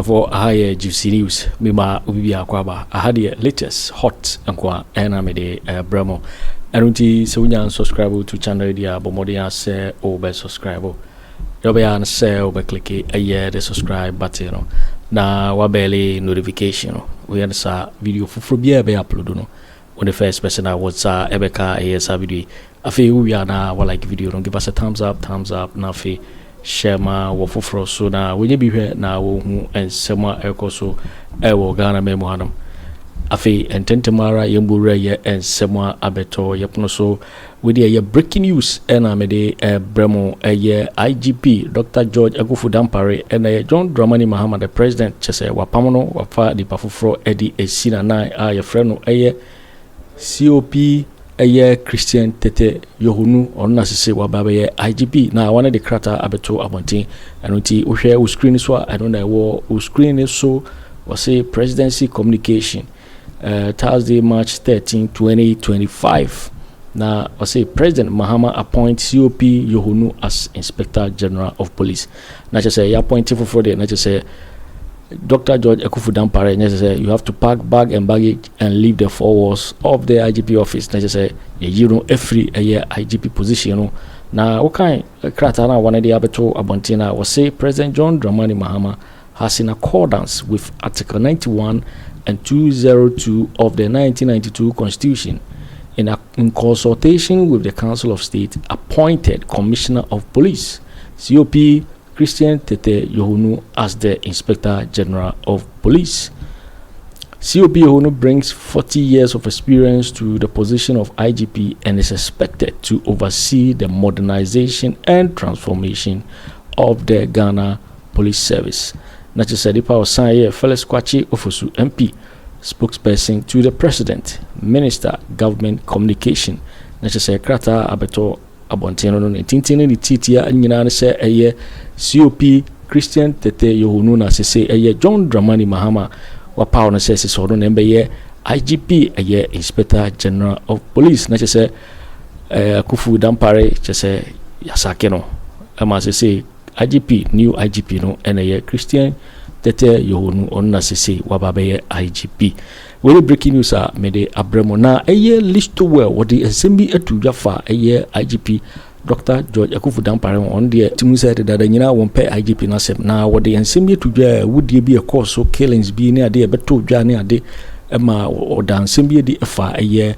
for a higher juicy news. Mima Ubia Kwaba. I had the latest hot and enamede Bremo. Erunti Sewunya subscribe to channel dia Bomodia say or subscribe. Yobe say or click the subscribe button. Na wabele notification. We answer video for be upload no. When the first person I was Ebeka ASA video. Afi we are na like video. Don't give us a thumbs up. Na fi share ma wofoforo so na when you be here na wo hu ensema ekoso ewo Ghana memo hanam. Afi ententemara yembura ye ensema abeto yepno so we dey breaking news na me dey bremo IGP Dr. George Akufo Dampare and John Dramani Mahama the president chese wapamono wafa di pafoforo edi esina na a friend no COP Christian Tete Yohunu or Nasise Wababe IGP. Now one of the crata abeto abontin and unti share we screen so I don't know what screen is so was a presidency communication Thursday March 13 2025. Now was a President Mahama appoint COP Yohunu as Inspector General of Police. Not just say appointed for the not just say Dr. George Akufo Dampare you have to pack bag and baggage and leave the four walls of the IGP office. You know every year IGP position. Now what kind Kratana one of the abeto abontina was say President John Dramani Mahama has in accordance with Article 91 and 202 of the 1992 Constitution in consultation with the Council of State appointed Commissioner of Police COP Christian Tete Yohunu as the Inspector General of Police. COP Yohunu brings 40 years of experience to the position of IGP and is expected to oversee the modernization and transformation of the Ghana Police Service. Nachisa Dipa Osaye Felix Kwachi Ofosu MP, spokesperson to the President, Minister, Government Communication. Nachisa Krata Abeto Abontino no tintini ni titia nyina ne se eye COP Christian Tete Yohunu na se eye John Dramani Mahama wa power na se so no nembe ye IGP eye Inspector General of Police na se Akufo Dampare se yasake no ama se IGP new IGP no eye Christian Tete Yohunu on na se wababe IGP. When breaking news are made abremo na eye list to well what the assembly etu jafa eye IGP Dr. George Akufo Dampare on the timu said that nyina won pay IGP na sem na what the assembly to ja would be a cause so killings be near the beto ja near the ema or dan assembly di fa eye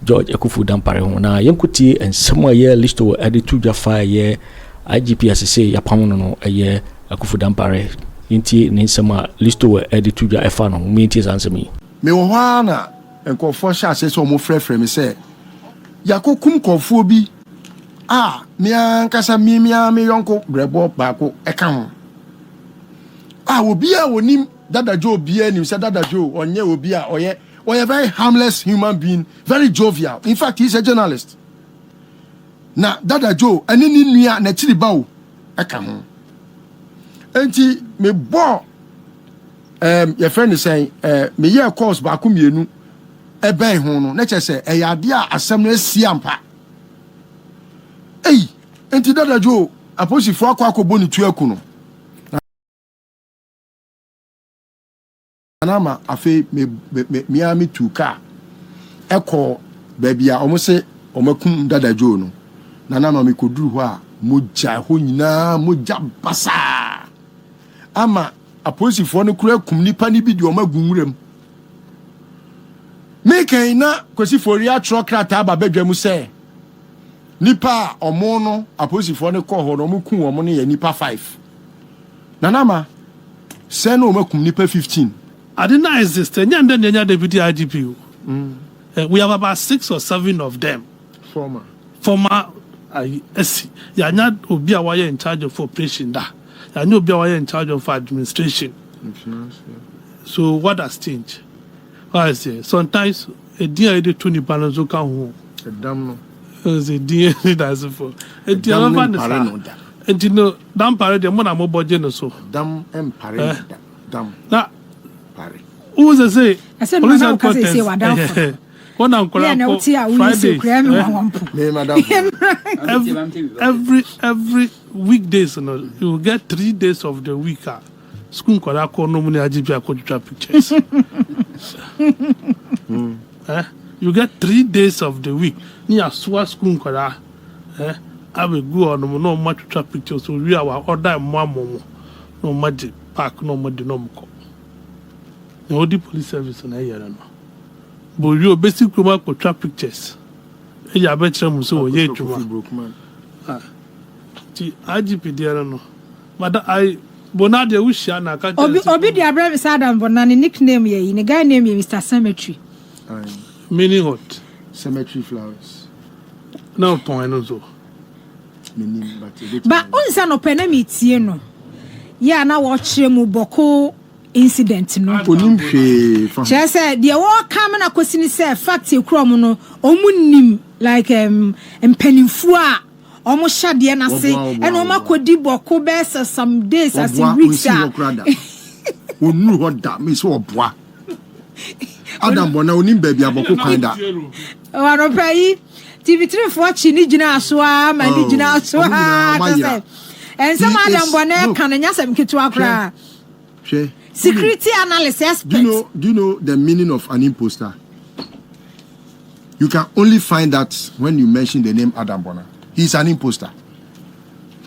George Akufo Dampare na yankuti and somewhere ye list to edit to jafa eye IGP as say yapamono no eye Akufo Dampare inti ni sama list to edit to ja fa no minti ansemi me wohana enkofo sha se so mo frefre me se yakokum kofo bi me ankasa me yonko brebo baako eka ho obi a wonim dadajo obi anim se dadajo onye obi a oye very harmless human being, very jovial. In fact, he's a journalist. Na dadajo anini nua na chiri bawo eka ho enti me bo your friend is saying, me year course baako mienu ebe ho no na chese eyade a asem na siampa enti dadajo aposifo akwa boni tu aku no anama afi me ami tu ka eko baby a omo se omakum dadajo no nanama me koduru ho a moja ho nyina moja basa ama aposifo no kura kum nipa ni bi di omagunwuram me kan na kwasifo ri atro krata ba badwam se nipa omo no aposifo no kɔ ho no omukum omo no ye nipa 5 nanama se no omakum nipa 15. I didn't exist. Nyanda deputy IGP. We have about 6 or 7 of them. Former. Yanya Obia were in charge of operation. Yanya Obia were in charge of administration. Finance, yeah. So what has changed? What I say? Sometimes a dear de Tony Panazoka home. A damn no. A dear that's for a dear and you know, Dampare the Mona Mobile so. Dam Empire. Dam. Who was I say? I said, police say what down. One uncle Friday. Every weekdays, you will get 3 days of the week school kwara ko no muni IGP akotwa pictures. You get 3 days of the week. Ni aswa school kwara. I will go on no much pictures so we are order mamo. No magic park no modi no mko. No the police service na here no. But you basic kuma ko trap pictures. E ya be chere mu so ye twuma. Ti IGP there no. But I Bonade Ushia na ka. Obi the Abraham Sadam Bonani nickname ye, the guy name ye Mr. Cemetery. Meaning what? Cemetery flowers. No point no so. Meaning but unsa no penemi tie no. Ya na watch mu boko incident no. Onim hwe. Che say the wo come na kwesini say fact e kro mu no omunnim like mpanimfu a omo shade na se and omo akodi boko be some days as in weeks onu hoda me so oboa Adam bona onim ba bia boko kwanda o ro pai TV3 fo chi ni gina so a ma ni gina so a and some Adam bona kan nya sem kitu akra security analysis do you know the meaning of an imposter? You can only find that when you mention the name Adam Bona. He's an imposter.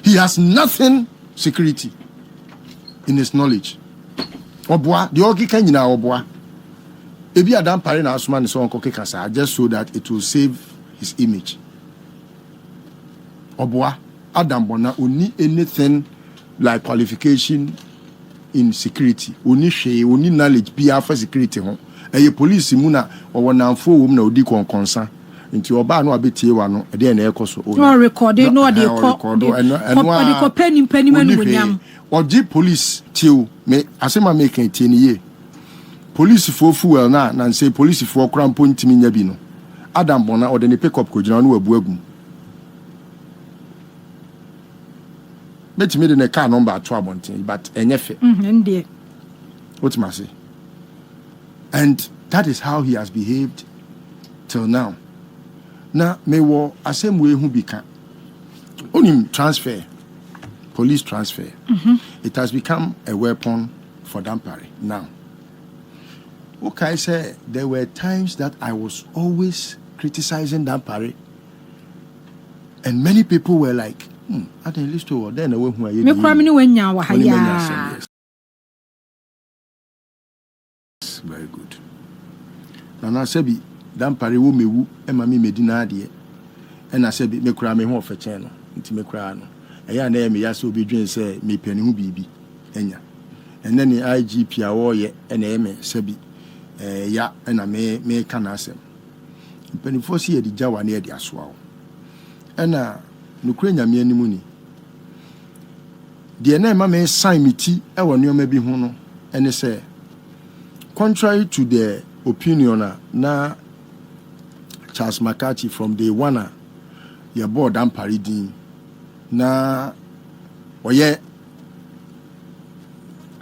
He has nothing security in his knowledge. Obwa, the ogi can na obwa. Ebi Dampare na asuma ni so onko kekasa just so that it will save his image. Obwa, Adam Bona only anything like qualification in security. Only knowledge be for security hon. A police muna or na fo wom na odi konkonsa nti oba no abetie wa no e de na ekoso no record no dey record no penny manu nyam oji police tiu me asema me kan tie ni ye police fo fuel na say police fo kra mpo ntimi nya bi no Adam Bona o de ne pick up ko gina no wabu agum betimi de ne car number to abontin but enyefe ndie what must say. And that is how he has behaved till now. Now, me wo asem we hu bika. Onim transfer, police transfer. It has become a weapon for Dampare now. Okay, say there were times that I was always criticizing Dampare, and many people were like, I didn't listen to then I went me kwamini wenya wa haya. Very good. Now, I said, Dampare wo mewu e ma me medina ade e na se me kura me ho ofechen no nti me kura no e ya na me ya so bi dwen se me pani hu bibi enya enne ni IGP awoye e na me se bi ya e na me kana asem pani fo si ye di jawa na ye di asoa e na nukure nyame animu ni de na ma me sign miti e wo ne o ma bi hu no ene se contrary to the opinion na Charles McCarthy from day one your board Dampare din na oye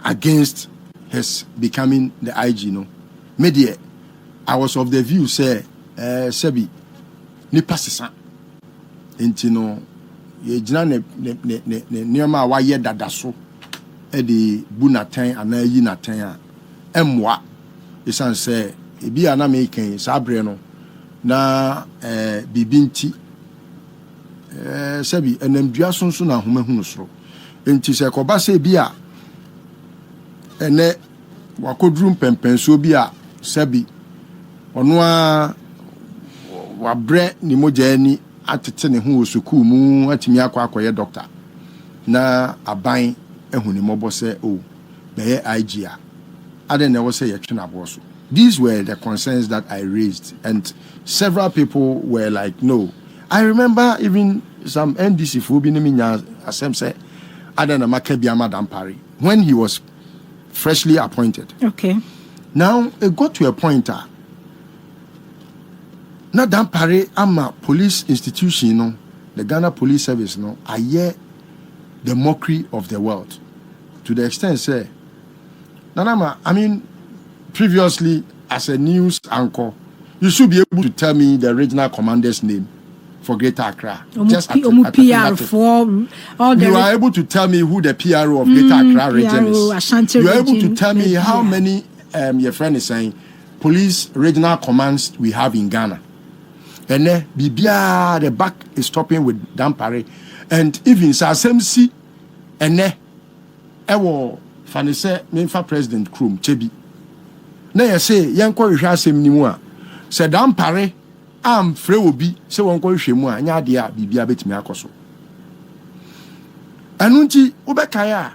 against his becoming the IG no media I was of the view say sebi ni pasisa enti no ye gina ne ma wa ye dadaso e de bu natan ana yi natan a emwa isan say ebi ana me kan sabre no na bibinti sabi enamdua sonso na homa hunu soro enti se koba se bia ene wakodrum pempenso bia sabi ono a wabre ni moja ni atete ne ho osuku mu atimi akoye doctor na aban ehuni mobo se o be IG a ade na wo se ye twena boso. These were the concerns that I raised, and several people were like, no. I remember even some NDC Fubiniminya Asemse Adana Makebiama Dampare when he was freshly appointed. Okay. Now it got to a point na Dampare ama police institution no, the Ghana Police Service no, I hear the mockery of the world. To the extent say Nanama, I mean previously, as a news anchor, you should be able to tell me the regional commander's name for Greater Accra. Just PR for all the. You are able to tell me who the PRO of Greater Accra region is. Asante you are able region, to tell me how many, your friend is saying, police regional commands we have in Ghana. And then, Bibia, the back is stopping with Dampare. And even SMC, and then, Ewo, Fanise, Memfa President Krum, Chebi. Now you say, Yanko, you shall say, Nimua. Say, Dampare, I'm free will be, say, Wonko, Shemua, and Yadia, Bibia, bet me akoso. Anunti, Ubekaya,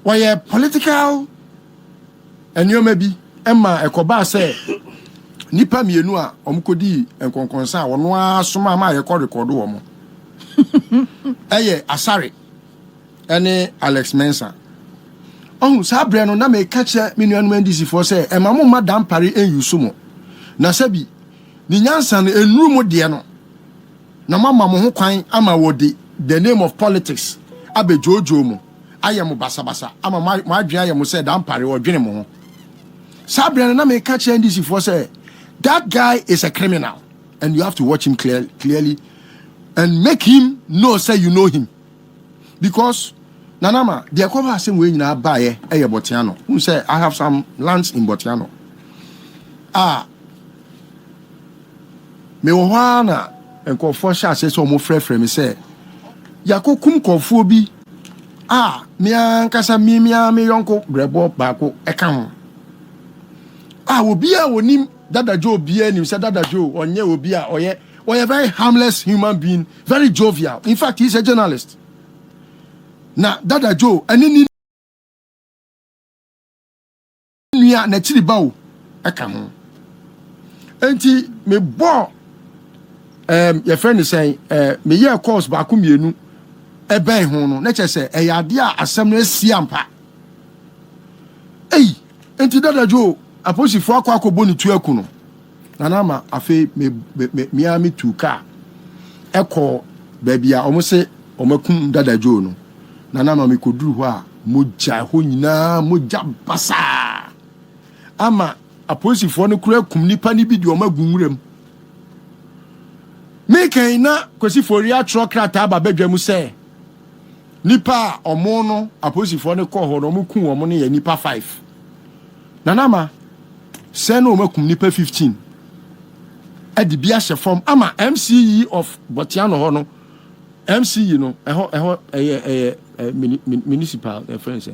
why a political, and you may be, Emma, a Koba say, Nipa mienu a omkodi enkonkonsa wono asoma ma ye record wo mo eye asare ene Alex Mensa ohun sabre no na me kache menuanu ndisi for say e ma mo madam pare enyuso mo na sabi ni nyansa no enuru mo de no na mama mo ho kwan ama wodi the name of politics abejojo mo ayemo basabasa ama mo adwen ayemo say dam pare wo dwene mo ho sabre no na me kache ndisi for say that guy is a criminal, and you have to watch him clearly and make him know, say you know him. Because, Nanama, the Akoba same way in our buy a Botiano, who say, I have some lands in Botiano. Me wana and call for shot says so more frame say, Yako kum kofobi. Mia kasa me yonko grabo bako ekam. Will be a wonim. Dada Joe BN, said Dada Joe, or Nye Obia, or a very harmless human being, very jovial. In fact, he's a journalist. Now, Dada Joe, and in Nia Netiri Bow, I come. And he me bought your friend is saying, me year course Bakumienu, a bay hono, nature say, a yadia assembly siampa. Hey, and Dada Joe. Aposi fo akwa boni tu akuno nanama afi me ami tu ka eko babia omo se omakum Dada Joe no nanama me koduru ho a moja ho nyina moja basa ama aposi fo no kura kum nipa ni bi di omagunwuram me kan na kwesi fori atro krata ba badwam se nipa omo no aposi fo no ko ho no mo kun omo no ya nipa 5 nanama send no makum nipa 15 at the biashe form ama MCE of Botiano hono MCE no municipal friends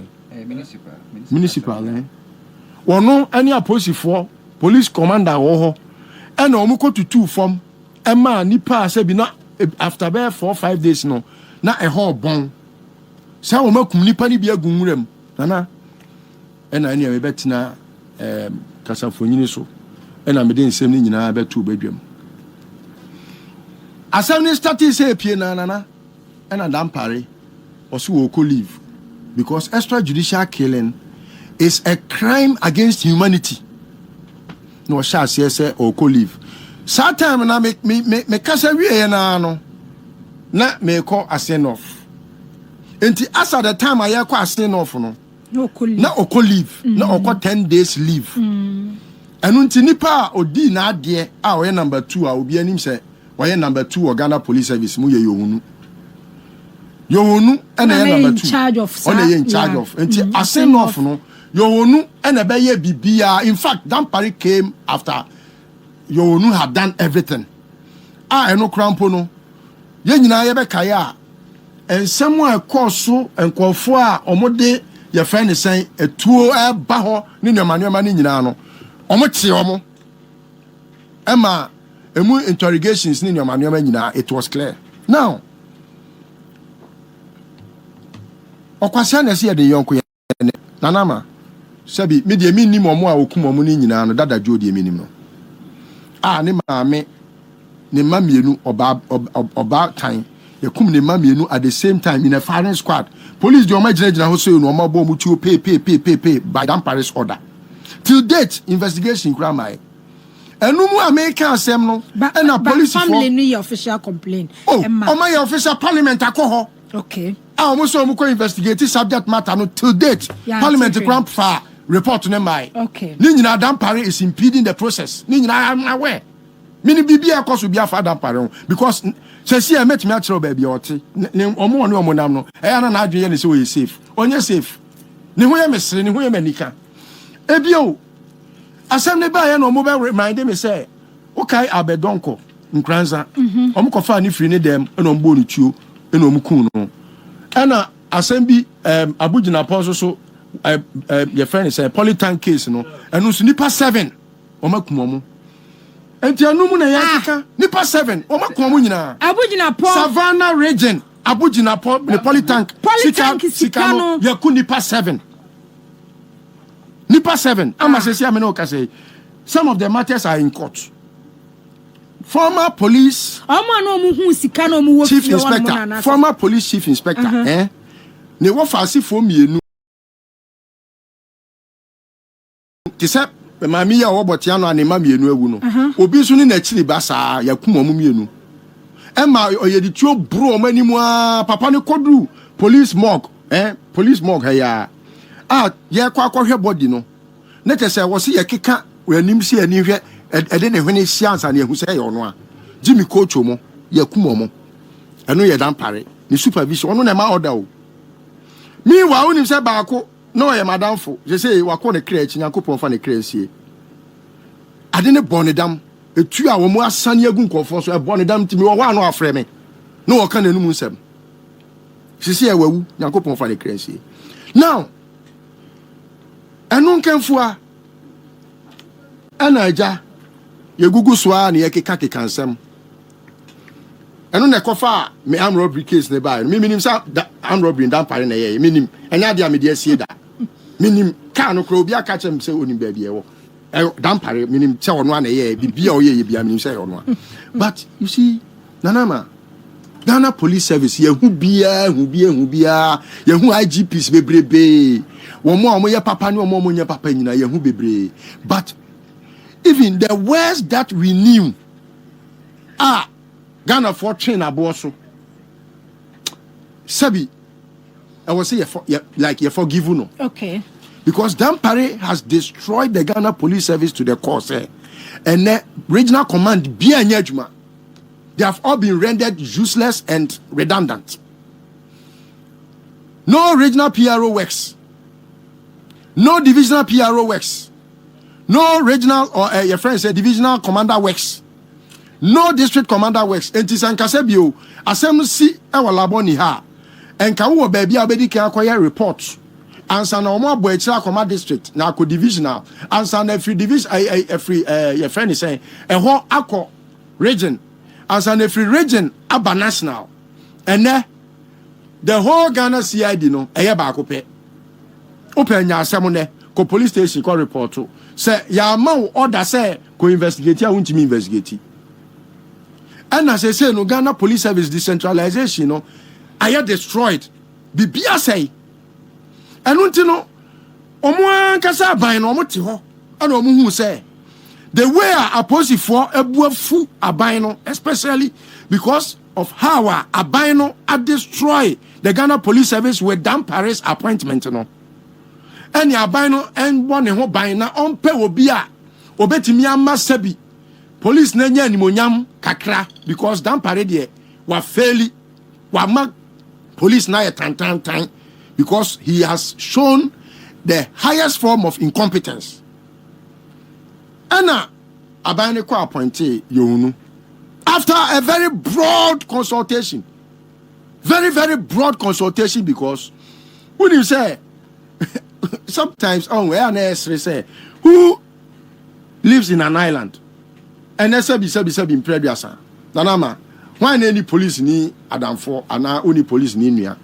municipal wono any aposifo police commander wo ho e na omuko tutu form e ma nipa se bi na after 4-5 days no na e ho bon sa wo makum nipa ni bi agunwuram nana e na ene me betina kasafonyini so ena mede nsem ni nyina betu badwam asem starting say pie na nana ena Dampare also will leave because extrajudicial killing is a crime against humanity no sha say or leave so time na me kasa wie na no na me call a send off enti as at the time I call a send off no na oko leave na oko 10 days leave enunti nipa odi na ade a oye number 2 a obi anim se oye number 2 Ghana Police Service mu ye yohunu ena ye number 2 on ye in charge of enti asen off no yohunu ena be ye bibia in fact Dampare came after yohunu had done everything eno krampo no ye nyina ye be kaya ensem a ekoso enkofo a omode your friend is saying a tuo ba ho ni nyamanema ni nyina no omo tie omo ema emu interrogations ni nyamanema nyina it was clear now okwase na se de yonko nanama sabi me de minnim omo a okum omo ni nyina no Dada Joe de minnim no ne maame ne mamienu oba kan yakum ne mamienu at the same time in a firing squad. Police do imagine ho so no mabo mu tuo pay by Dampare's order. Till date investigation kramai. Enumu American asem no na police family no your official complaint. My official parliament akoho. Okay. Almost so muko investigate subject matter no till date. Parliament grant for report to my. Okay. Ni nyina Dampare is impeding the process. Ni nyina am aware. Mini bibia cause will be a father paron because Cecilia met me at your baby or tea. Omo no monam no. I na adwene ne say we safe. Onye safe. Ni ho ya mesre ni ho ya manika. Ebio. Asem ne ba ya no mobile remind me say okay abedonko nkranza. Omo kofa ni free ne dem na ombo ni tuo na omo kun no. Ana asem bi abugina pon so your friend is a polytank case no. Enu so nipa 7 omakum omo. Enti anumu na yakika nipa 7 omakum omo nyina. Abugina pon Savannah region abugina pon the polytank sikano yaku nipa 7. Nipa 7. Ama sesi amena okase. Some of the matters are in court. Former police chief inspector, former police chief inspector, ne wo faasi fo mienu. Ti se mami ya wo botia no anema mienu awu no. Obi so ni na chiri basa yakum omu mienu. Emma oyedi tuo bro omanimu a papa ne kodru police morgue, police morgue ya. Ye kwa hwe body no. Ne tese wo se ye keka wanim se ani hwe ede ne hwene siansa ne ehu se ye ono a Jimmy Kocho mo yakum omo eno ye Dampare ni supervision ono na ma order o mi wa onim se baako no ye madamfo je say wako ne kra achi Nyankopon fa ne kra asie ade ne bonedam etu a wo mu asane agu nkofo so e bonedam timi wo wa no afre me no wo kan nanum nsem sisi e wawu Nyankopon fa ne kra asie now eno nkenfo a ana aja yegugu soa ne yekeka kekansem eno ne kofa me armed robbery case ne ba me minim sa armed robbery Dampare na ye minim enya dia me dia sie da minim ka no kro obi aka chem se onim ba bia wo Dampare minim che wono na ye bibia o ye bia minim se wono but you see nanama Ghana Police Service yehu bia yehu IGPs bebrebe wo mo ye papa ne wo mo nya papa nyina yehu bebre but even the words that we knew Ghana for train aboso Sabi I was say like you forgive no okay because Dampare has destroyed the Ghana Police Service to the core and the regional command be anyajuma they have all been rendered useless and redundant. No regional PRO works, no divisional PRO works, no regional or your friend said divisional commander works, no district commander works. Enti sankasebio asem si e wala boni ha enka wo baby abedi kan akoya report ansa na omo abo akira command district na akọ divisional ansa na free division free your friend is saying ho akọ region ansa na free region aba national and the whole Ghana CID no eye ba akọ open nya asem ne ko police station ko report to say ya ma order say ko investigate ya wuntimi investigate and as I say no Ghana Police Service decentralization no I destroyed bibia say and unti no omo ankasa aban no omo te ho and omo hu say the way opposite for ebuafu aban no especially because of how aban no destroy the Ghana Police Service with Dampare's appointment no and aban no en bone ho ban na onpe obi a obetimi amasabi police na nya animonyam kakra because Dampare de wa fairly wa ma police na tan because he has shown the highest form of incompetence. Anna abane ko appointed yohunu after a very broad consultation, very broad consultation because when you say sometimes where say who lives in an island and sabi in previous nanama why any police ni adamfo ana only police ni nua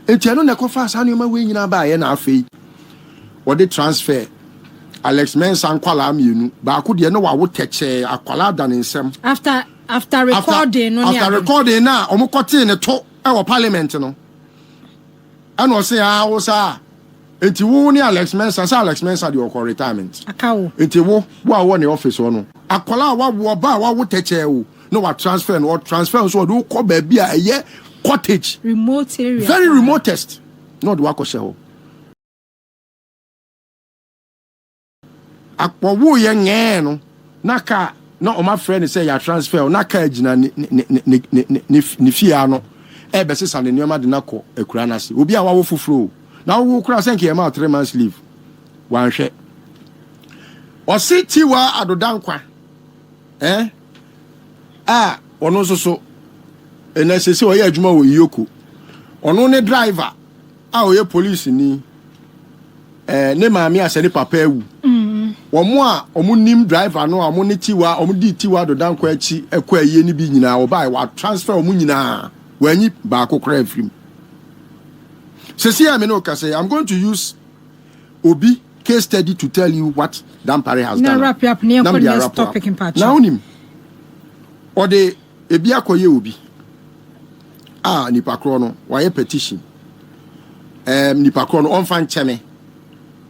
enti no ne kofa sa ne ma we nyina ba ye na afei wo de transfer Alex Mensan kwala mienu ba ko de no wa wo teche akwala da ne nsem after recording na omo kote ne to e wo parliament no ana o se wo sa enti wo ni Alex Mensan de o retirement akawo enti wo a ne office no akwala wa wo ba wa wo teche wo no what transfer no transfer so do ko ba bia eye cottage remote area very remotest no do akose ho akpo wo ye nge no naka na o ma friend say ya transfer na ka agina ni fia no e be sesa ne nioma de na ko akura na se obi a wawo fufuro na wo kura senke e ma 3 months leave wan hwe o si tiwa adodankwa ono so ena sese o ye adwuma wo yoko ono ne driver oye police ni ne maami asane papa ewu omo a omo nim driver no omo ne tiwa omo di tiwa adodankwa achi ekwa aye ni bi nyina wo bai wa transfer omo nyina wanyi ba kokora afrim Cecilia me no ka say I'm going to use Obi case study to tell you what Dampare has done. Now wrap up near this topic in part. Now him or the ebi akoye Obi nipa kro no why petition nipa kro no on fan cheme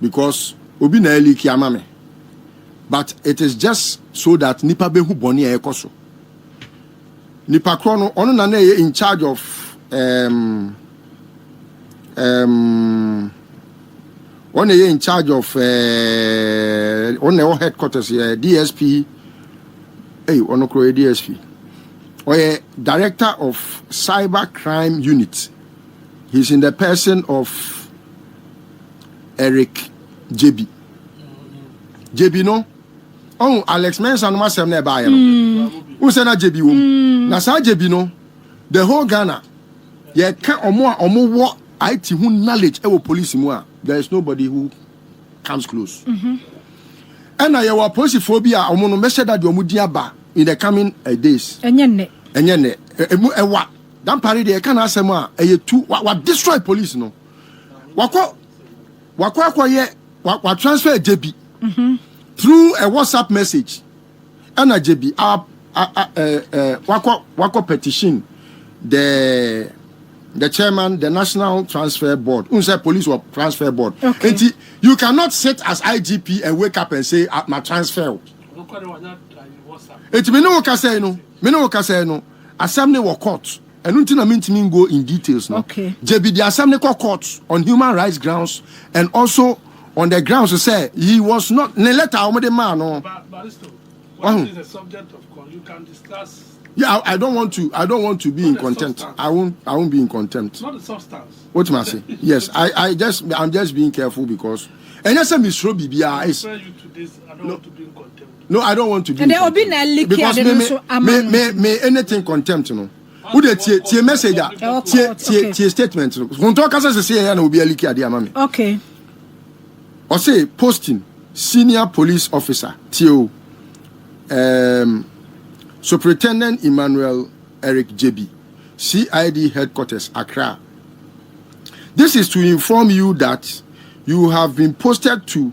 because Obi na eliki amame but it is just so that nipa be hu boni e ekoso nipa kro no ono na in charge of one in charge of on headquarters DSP ono kro DSP or director of cyber crime unit. He's in the person of Eric JB no Alex Mensa no masem na ba no who say na JB wom na sa JB no the whole Ghana ye ka omo wo IT who knowledge e wo police mu a there is nobody who comes close and I wa police phobia omo no message that omo di aba in the coming days enye ne ewa Dampare de kan asem a eyetu wa destroy police no wakọ ye wa transfer JB through a WhatsApp message and a JB wakọ petition the chairman, the National Transfer Board, unse police or transfer board. Okay. And you cannot sit as IGP and wake up and say my transfer. It me no say no. Assembly or court. And until I mean go in details no. Okay. JB the assembly court on human rights grounds and also on the grounds to say he was not ne letter the man no. But what is the subject of court? You can discuss. Yeah, I don't want to be in contempt. I won't be in contempt. Not the substance. What am I say? Yes, I'm just being careful because and yes, Miss Robbie is. I refer you to this. I don't want to be in contempt. No, I don't want to be. And there will be because me anything contempt, you know. Who the tie message tie statement. When talk as say here no be leak ade amame. Okay. Or say posting senior police officer TO Superintendent Emmanuel Eric JB, CID headquarters, Accra. This is to inform you that you have been posted to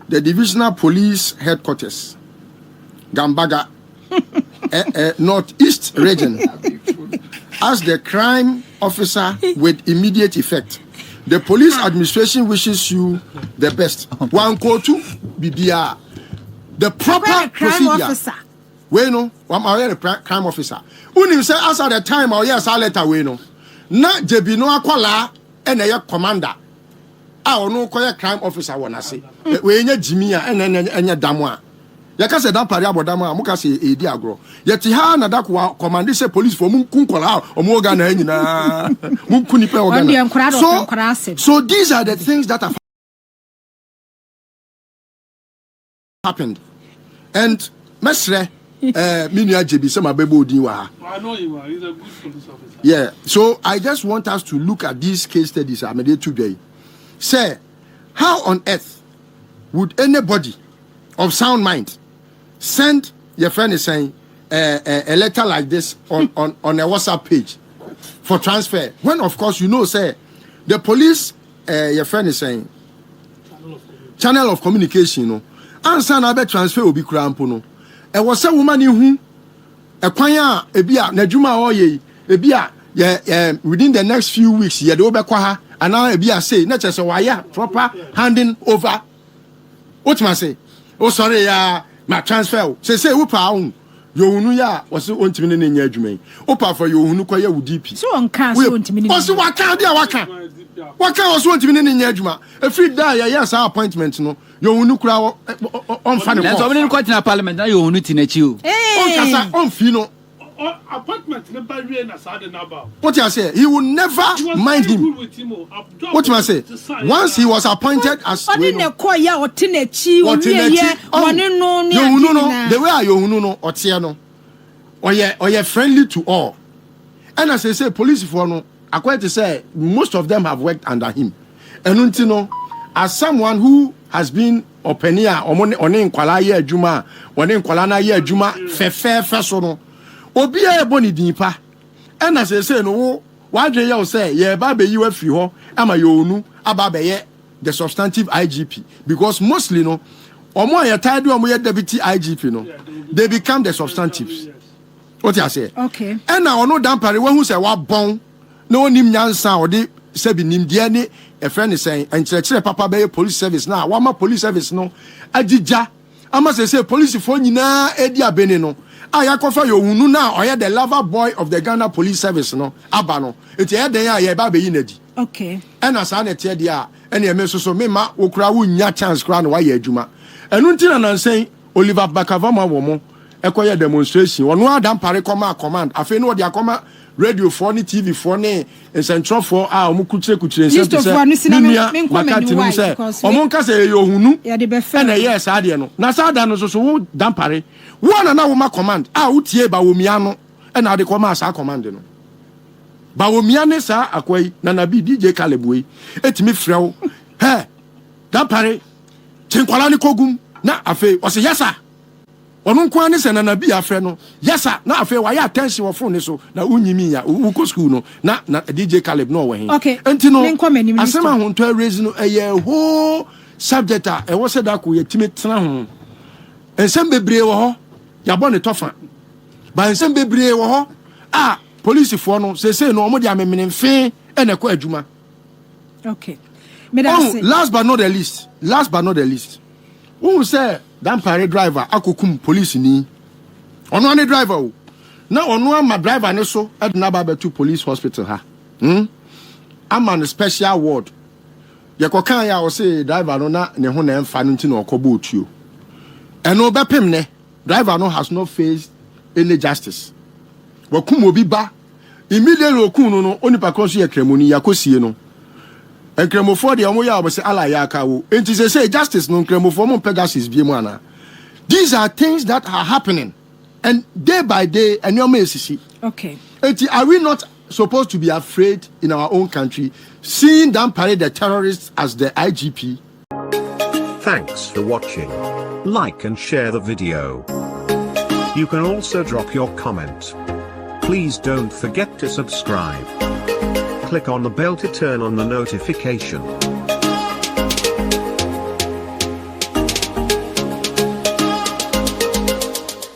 the Divisional Police Headquarters, Gambaga, Northeast Region, as the crime officer with immediate effect. The police administration wishes you the best. One quote, BBR. The proper procedure. We no, I'm a crime officer. Unim say as at the time or yes, I let away no. Na JB no akwala and a commander. I no call crime officer wanna say. We nya Jimmy and nya damwa. Yaka say Dampare abodama amuka say edi agro. Yeti ha na dakwa command say police for mun kunkola o mo ga na nyina. Mun kunipe o ga na. So these are the things that have happened. And mesre Minia JB, some abebo diwa. I know you are. He's a good police officer. Yeah. So I just want us to look at these case studies. I made today. Say, how on earth would anybody of sound mind send your friend is saying a letter like this on a WhatsApp page for transfer? When of course you know, say the police, your friend is saying channel of communication. No, answer na be transfer will be crampo no. E was a woman who a kwanya ebia na djuma oye ebia within the next few weeks ye do be kwa ha and now ebia say na chese wire proper handing over. What must say? Oh sorry my transfer say wo pa hu yo hunu ya was ontimi ne nya adwuma o pa for yo hunu kwa ya wo DP so on can so ontimi ne o so waka dia waka What kind of want to be in Yajuma? A free die, yes, our appointment, no. You will look on Fanny. That's already quite in a parliament. Now you will not in a chew. On Fino. Appointment never really aside about. What I say, he will never mind him. What I say, once he was appointed as the way you know Otiano, or ye friendly to all. And as I say, police for no, I quite to say most of them have worked under him. And Untino, as someone who has been openia or in Kuala Ye Juma, or in Kuala Ye Juma, fair no. Obi a boni dinpa and as I say no why do you say yeah babe you free ho ama you nu ababe ye the substantive IGP because mostly no omo ya tired omo ye deputy IGP no they become the substantives. What you say? Okay. And now no Dampare when who say wa bon no nim nyansa or de say bi nim de ne e friend is saying and chere papa be police service na wa ma police service no agija ama say police for nyina edi abene no Ayakofa yo hunu na oye the lover boy of the Ghana Police Service no aba no enti e den ya ba be yinadi. Okay. And asa na tie dia ene e mesoso me ma okura wo nya chance kra na wa ye adwuma enu nti na nansen Oliver Bakavama wo mo ekoye demonstration ono Dampare command afi no de akoma radio for ni TV for ni central for omo kuchire list of one si na me makati no say omo nka say yo hunu na yes ade no na sa da no so wo Dampare one na wo ma command utie Bawumia no na de koma sa command no Bawumia ne sa akwai na nabi DJ Kalebwe etimi frew he Dampare chenkwala ni kogum na afi o say yes sir onu kwa ne se na nabi afre no yes sir na afi wa ya attention wo phone so na unyimi ya uko school no na DJ Caleb no wo hen enti no asema honto raise no eye ho subject a e wo se da ko yetimi tena ho ensem bebre wo ho ya bo ne tofa ba ensem bebre wo ho police for no say no omo dia memene mfe e na ko adwuma. Okay. Last but not the least who say Dampare driver akokum police ni ono ane driver o na ono ama driver ne so e na ba to police hospital ha am an special ward ye kokan ya o say driver no na ne ho na emfa no nti na okobo otuo eno bepem ne driver no has not faced any justice wakum obi ba immediately okun no onipa kon so ye kremoni yakosie no Ekremofo de omo ya obese ala ya aka wo enti say justice no kremofo mo pegasus bi mu ana. These are things that are happening and day by day enyomo esisi. Okay. Enti are we not supposed to be afraid in our own country seeing Dampare the terrorists as the IGP? Thanks for watching. Like and share the video. You can also drop your comment. Please don't forget to subscribe. Click on the bell to turn on the notification.